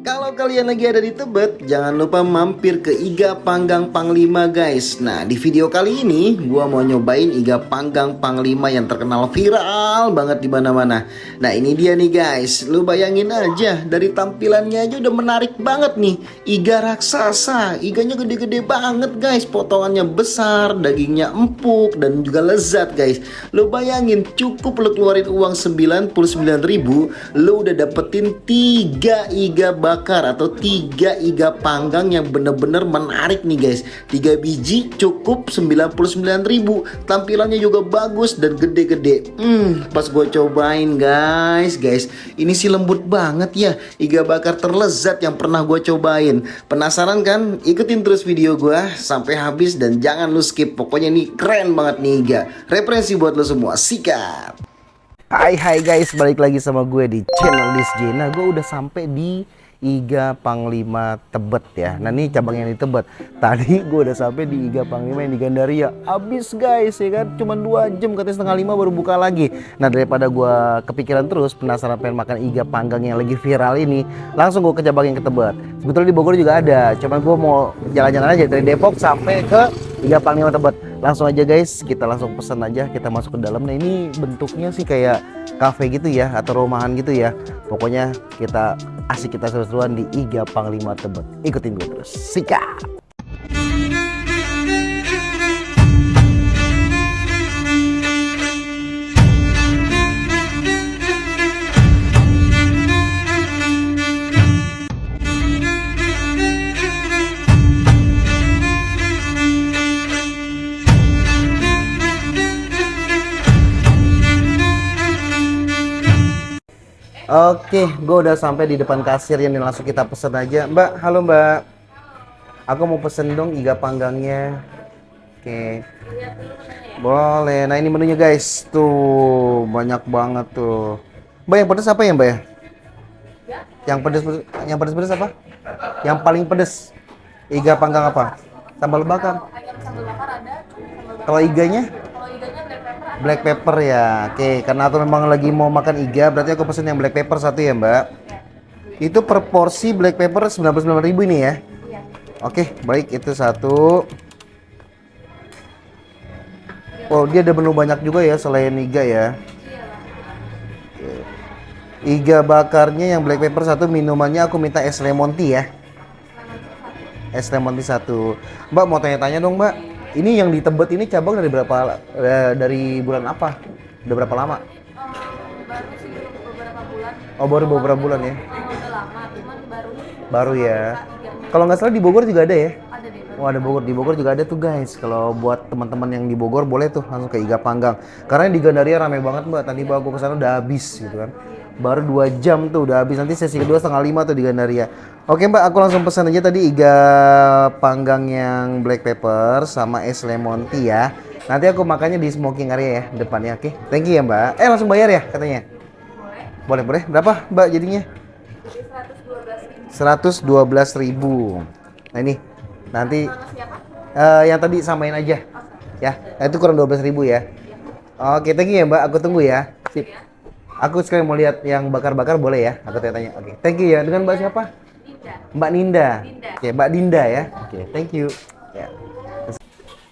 Kalau kalian lagi ada di Tebet, jangan lupa mampir ke Iga Panggang Panglima guys. Nah, di video kali ini gua mau nyobain iga panggang Panglima yang terkenal viral banget di mana-mana. Nah, ini dia nih guys. Lu bayangin aja, dari tampilannya aja udah menarik banget nih. Iga raksasa, iganya gede-gede banget guys. Potongannya besar, dagingnya empuk dan juga lezat guys. Lu bayangin, cukup lu keluarin uang 99.000, lu udah dapetin 3 iga bakar atau 3 iga panggang yang bener-bener menarik nih guys. 3 biji cukup 99.000. Tampilannya juga bagus dan gede-gede. Pas gue cobain guys, ini sih lembut banget ya. Iga bakar terlezat yang pernah gue cobain. Penasaran kan? Ikutin terus video gue sampai habis dan jangan lu skip. Pokoknya ini keren banget nih iga. Referensi buat lu semua. Sikat. Hai guys, balik lagi sama gue di channel Lisj. Nah, gue udah sampai di Iga Panglima Tebet ya. Nah, ini cabang yang di Tebet. Tadi gue udah sampai di Iga Panglima yang di Gandaria. Abis guys ya kan, cuma 2 jam, katanya setengah 5 baru buka lagi. Nah, daripada gue kepikiran terus penasaran pengen makan iga panggang yang lagi viral ini, langsung gue ke cabang yang ke Tebet. Sebetulnya di Bogor juga ada, cuman gue mau jalan-jalan aja dari Depok sampai ke Iga Panglima Tebet. Langsung aja guys, kita langsung pesan aja, kita masuk ke dalam. Nah, ini bentuknya sih kayak cafe gitu ya, atau rumahan gitu ya. Pokoknya kita asik, kita seru-seruan di Iga Panglima Tebet. Ikutin gue terus. Sikat. Oke, gue udah sampai di depan kasir yang langsung kita pesen aja. Mbak, halo Mbak. Aku mau pesen dong iga panggangnya. Oke. Boleh. Nah, ini menunya guys. Tuh, banyak banget tuh. Mbak, yang pedes apa ya, Mbak ya? Yang pedes apa? Yang paling pedes. Iga panggang apa? Sambal bakar. Kalau iganya? Black pepper ya. Oke, karena aku memang lagi mau makan iga, berarti aku pesen yang black pepper 1 ya, Mbak. Itu per porsi black pepper 99.000 ini ya? Iya. Oke, baik, itu 1. Oh, dia ada menu banyak juga ya selain iga ya. Iga bakarnya yang black pepper 1, minumannya aku minta es lemon tea ya. Es lemon tea 1. Mbak, mau tanya-tanya dong, Mbak. Ini yang di Tebet ini cabang dari dari bulan apa? Udah berapa lama? Baru sih beberapa bulan. Oh, baru beberapa bulan ya? Udah lama, cuman Baru ya. Kalau nggak salah di Bogor juga ada ya? ada deh. Oh, ada Bogor. Di Bogor juga ada tuh guys. Kalau buat teman-teman yang di Bogor boleh tuh langsung ke Iga Panggang. Karena di Gandaria rame banget Mbak. Tadi aku kesana udah habis gitu kan. Baru 2 jam tuh udah habis. Nanti sesi kedua setengah 5 tuh di Gandaria. Oke Mbak, aku langsung pesan aja tadi iga panggang yang black pepper sama es lemon tea ya. Nanti aku makannya di smoking area ya depannya. Oke, thank you ya Mbak. Langsung bayar ya katanya? Boleh. Berapa Mbak jadinya? 112.000. Nah ini nanti yang tadi samain aja ya. Nah, itu kurang 12.000 ya. Oke, thank you ya Mbak. Aku tunggu ya. Sip. Aku sekali mau lihat yang bakar-bakar boleh ya? Aku tanya. Oke, thank you ya. Dengan Mbak siapa? Mbak Ninda. Oke, Mbak Dinda ya. Oke, thank you. Ya.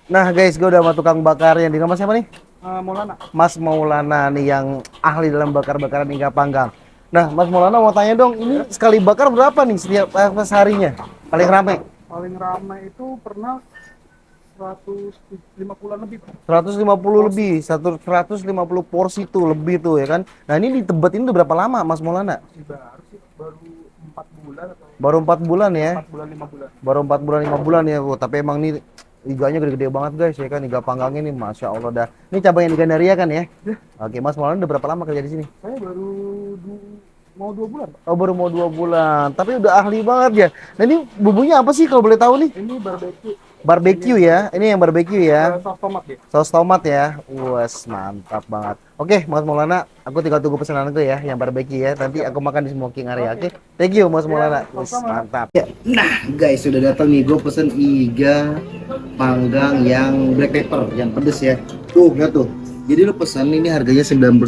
Nah guys, gue udah sama tukang bakar yang di nama siapa nih? Maulana. Mas Maulana nih yang ahli dalam bakar-bakaran iga panggang. Nah, Mas Maulana mau tanya dong, ini sekali bakar berapa nih setiap seharinya? Paling ramai? Paling ramai itu pernah 150-an lebih, Pak. 150 lebih, 150 porsi tuh lebih tuh ya kan. Nah, ini di Tebet ini udah berapa lama Mas Maulana? Baru sih, baru 4 bulan atau Baru 4 bulan ya? 4 bulan 5 bulan. Baru 4 bulan 5 bulan ya. Oh, tapi emang nih iganya gede-gede banget guys ya kan, iga panggangnya nih Masya Allah dah. Ini cabang yang di Gandaria kan ya? Oke, Mas Maulana udah berapa lama kerja di sini? Saya baru mau 2 bulan, Pak. Oh, baru mau 2 bulan, tapi udah ahli banget ya. Nah, ini bumbunya apa sih kalau boleh tahu nih? Ini barbecue. Barbecue ya, ini yang barbecue ya. Saus tomat ya. Saus tomat ya. Wes, mantap banget. Oke, Mas Maulana, aku tinggal tunggu pesananku ya, yang barbecue ya. Nanti aku makan di smoking area. Oke. Thank you Mas Maulana. Wes, mantap. Ya, nah, guys, sudah datang nih. Gue pesen iga panggang yang black pepper, yang pedes ya. Tuh, lihat tuh. Jadi lo pesan ini harganya 99.000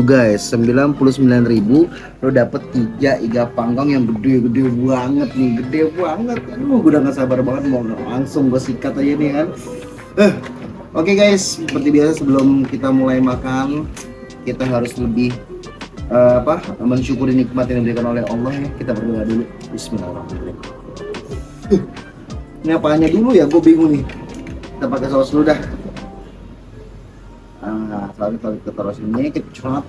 guys. 99.000 lo dapet 3 iga panggang yang gede-gede banget nih, gede banget. Aduh, gue udah gak sabar banget mau langsung gue sikat aja nih kan. Oke guys, seperti biasa sebelum kita mulai makan, kita harus lebih mensyukuri nikmat yang diberikan oleh Allah ya. Kita berdoa dulu. Bismillahirrahmanirrahim. Ini apanya dulu ya? Gue bingung nih. Kita pakai saus dulu dah. Nah, selalu kita taruh sini, kecap.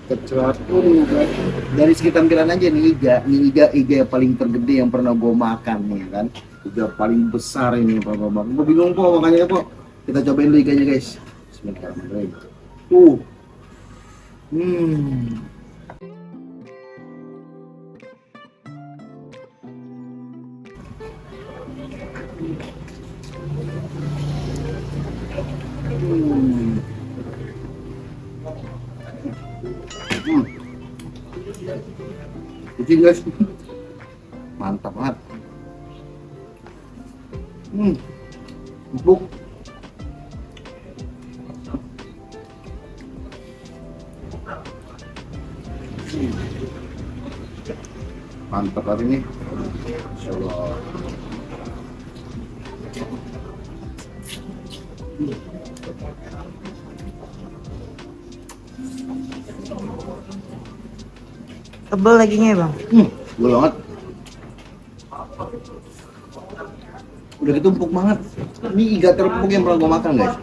Dari segi tampilan aja nih iga yang paling tergede yang pernah gue makan nih kan. Iga paling besar ini Pak. Gue bingung kok makanya kok. Kita cobain dulu iganya guys. Bismillahirrahmanirrahim. Kucing guys, mantap banget. Empuk. Mantap hari ini. Insya Allah. Tebel laginya ya bang? Tebel banget. Udah ditumpuk banget. Ini iga terempuk yang pernah gue makan guys.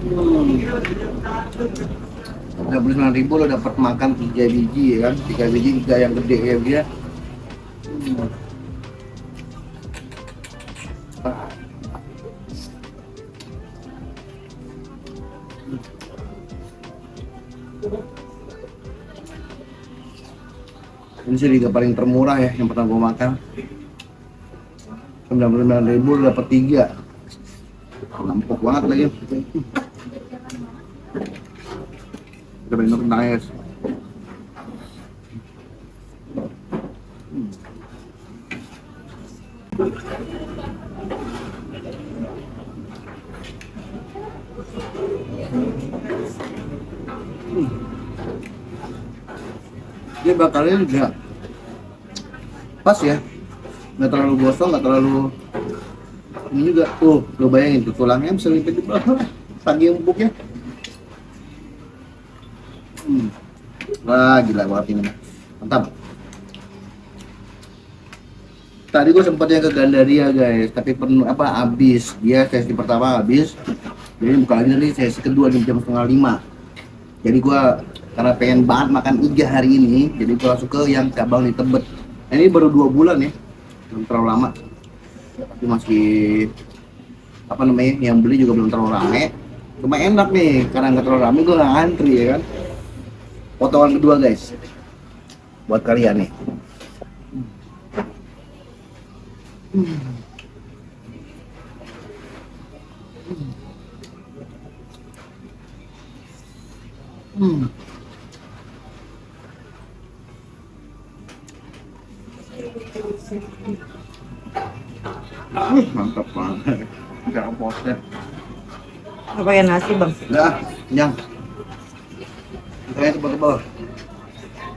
39.000 lo dapat makan 3 biji ya kan, 3 biji iga yang gede kayak dia. Ini sih iga paling termurah ya yang pernah gue makan. 99.000 lo dapat 3. Empuk banget lagi. Kita minum kentang guys. Dia bakarnya juga pas ya, nggak terlalu gosong, nggak terlalu ini juga. Lo bayangin tuh tulangnya bisa lipat di bawah, saking empuknya. Wah gila banget ini, mantap. Tadi gue sempet yang ke Gandaria guys, tapi habis. Dia sesi pertama habis, jadi buka lagi nanti sesi kedua di jam 4:30. Jadi gue karena pengen banget makan iga hari ini, jadi gue langsung ke yang cabang di Tebet. Nah, ini baru 2 bulan ya, belum terlalu lama. Tapi masih yang beli juga belum terlalu rame. Cuma enak nih, karena nggak terlalu rame gue nggak antri ya kan. Potongan kedua guys, buat kalian nih. Mantap banget. Jangan posnya. Nggak pakai nasi bang? Udah, kenyang. Saya tebal-tebal.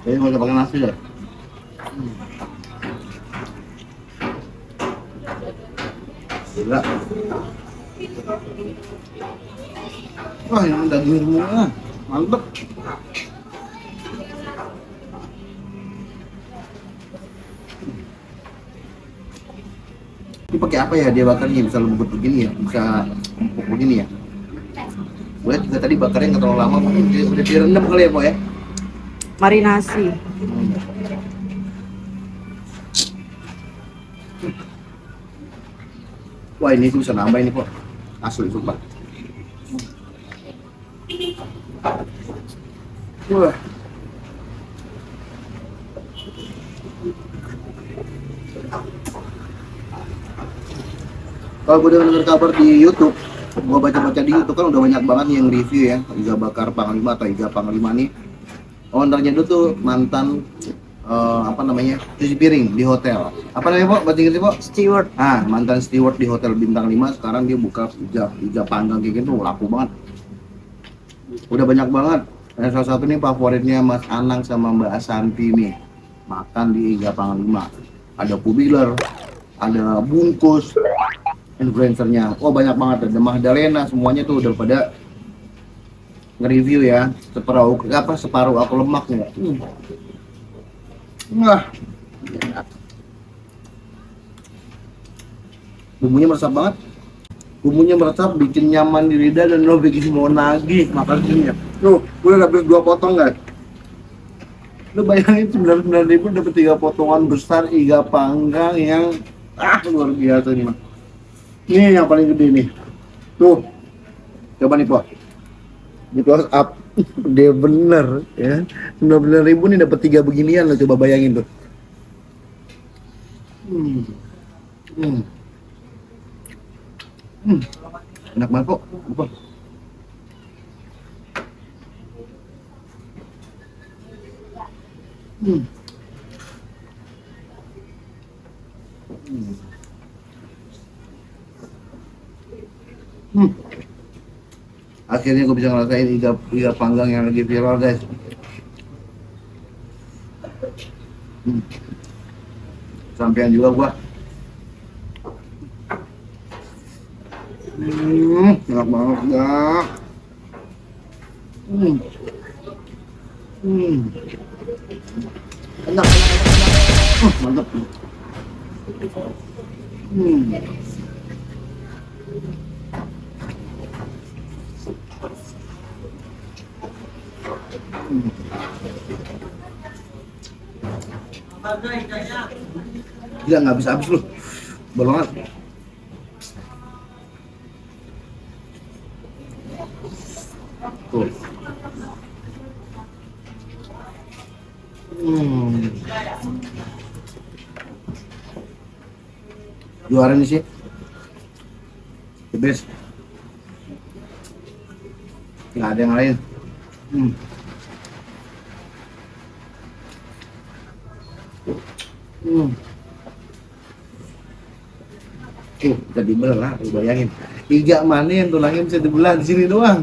Jadi nggak usah pakai nasi deh. Gila. Wah, ini daging semua. Mantep. Ini pakai apa ya dia bakarnya, bisa lembut begini ya, bisa empuk begini ya. Gue lihat juga tadi bakarnya nggak terlalu lama, mungkin udah direndam kali ya, Pak ya. Marinasi. Wah, ini tuh bisa nambah ini, Pak. Asli sumpah. Wah. Kalau gue dengar kabar di YouTube, gue baca-baca di YouTube kan udah banyak banget yang review ya iga bakar Panglima atau iga Panglima nih. Ownernya itu tuh mantan apa namanya, cuci piring di hotel. Apa namanya Pok? Bahasa Inggris Pok? Steward. Mantan steward di hotel bintang 5, sekarang dia buka iga panggang kayak gitu, laku banget. Udah banyak banget. Dan salah satu nih favoritnya Mas Anang sama Mbak Asanti nih, makan di iga panggang 5. Ada kubiler, ada bungkus, influencernya. Oh banyak banget, ada Magdalena, semuanya tuh udah pada nge-review ya. Separuh aku lemaknya. Nah, bumbunya meresap banget. Bumbunya meresap, bikin nyaman di lidah dan lo bikin mau nagih makan gini ya. Tuh, gue udah habis 2 potong guys. Lo bayangin 99.000 dapat 3 potongan besar iga panggang yang luar biasa nih mah. Ini yang paling gede nih. Tuh, coba nih Pok. Di close up, gede bener ya. 99.000 nih dapat 3 beginian lo, coba bayangin tuh. Enak banget Pok. Apa? Akhirnya gue bisa ngerasain iga panggang yang lagi viral guys. Sampean juga gua. Enak banget ya. Enak. Mantap. Gila, nggak habis-habis loh. Tebal banget. Tuh. Juara nih sih. The best. Nggak ada yang lain. Jadi belah, bayangin. Iga mana yang tulangnya bisa dibelah di sini doang.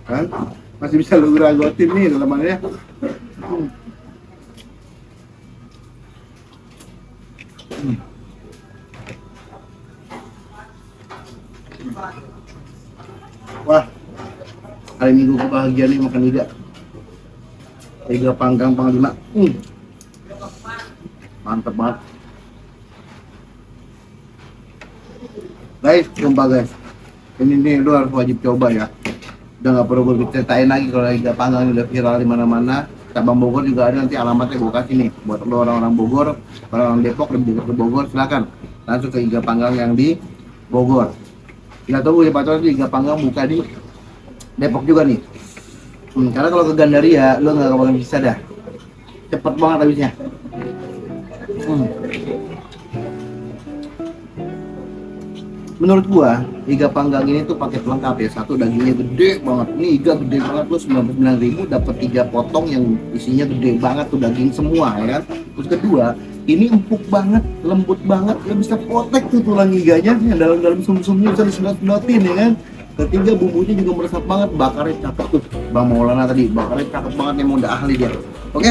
Kan masih bisa lu geragotin nih dalamannya. Wah, hari Minggu gue bahagia nih makan iga panggang Panglima. Mantep banget guys, sumpah guys, ini nih lu harus wajib coba ya. Udah nggak perlu gue ceritain lagi kalau iga panggang udah viral di mana-mana. Cabang Bogor juga ada, nanti alamatnya gue kasih nih buat lo orang-orang Bogor, orang Depok lebih dekat ke Bogor, silakan langsung ke iga panggang yang di Bogor. Kita tunggu ya Pak, iga panggang buka di Depok juga nih. Karena kalau ke Gandaria lo nggak bakal bisa dah, cepet banget habisnya. Menurut gua, iga panggang ini tuh paket lengkap ya. Satu, dagingnya gede banget. Ini iga gede banget tuh, 99.000 dapat 3 potong yang isinya gede banget tuh, daging semua ya kan. Terus kedua, ini empuk banget, lembut banget, ya bisa potek tuh tulang iganya, yang dalam sum-sumnya bisa disedot-sedotin ya kan. Ketiga, bumbunya juga meresap banget, bakarnya cakep tuh. Bang Maulana tadi, bakarnya cakep banget, yang udah ahli dia. Oke?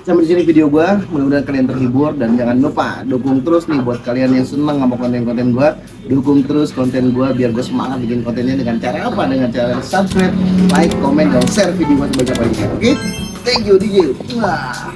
Sampai di sini video gua, mudah-mudahan kalian terhibur dan jangan lupa dukung terus nih buat kalian yang seneng sama konten-konten gua, dukung terus konten gua biar gua semangat bikin kontennya. Dengan cara apa? Dengan cara subscribe, like, komen, dan share video gua sebanyak-banyaknya. Oke? Thank you DJ. Wah.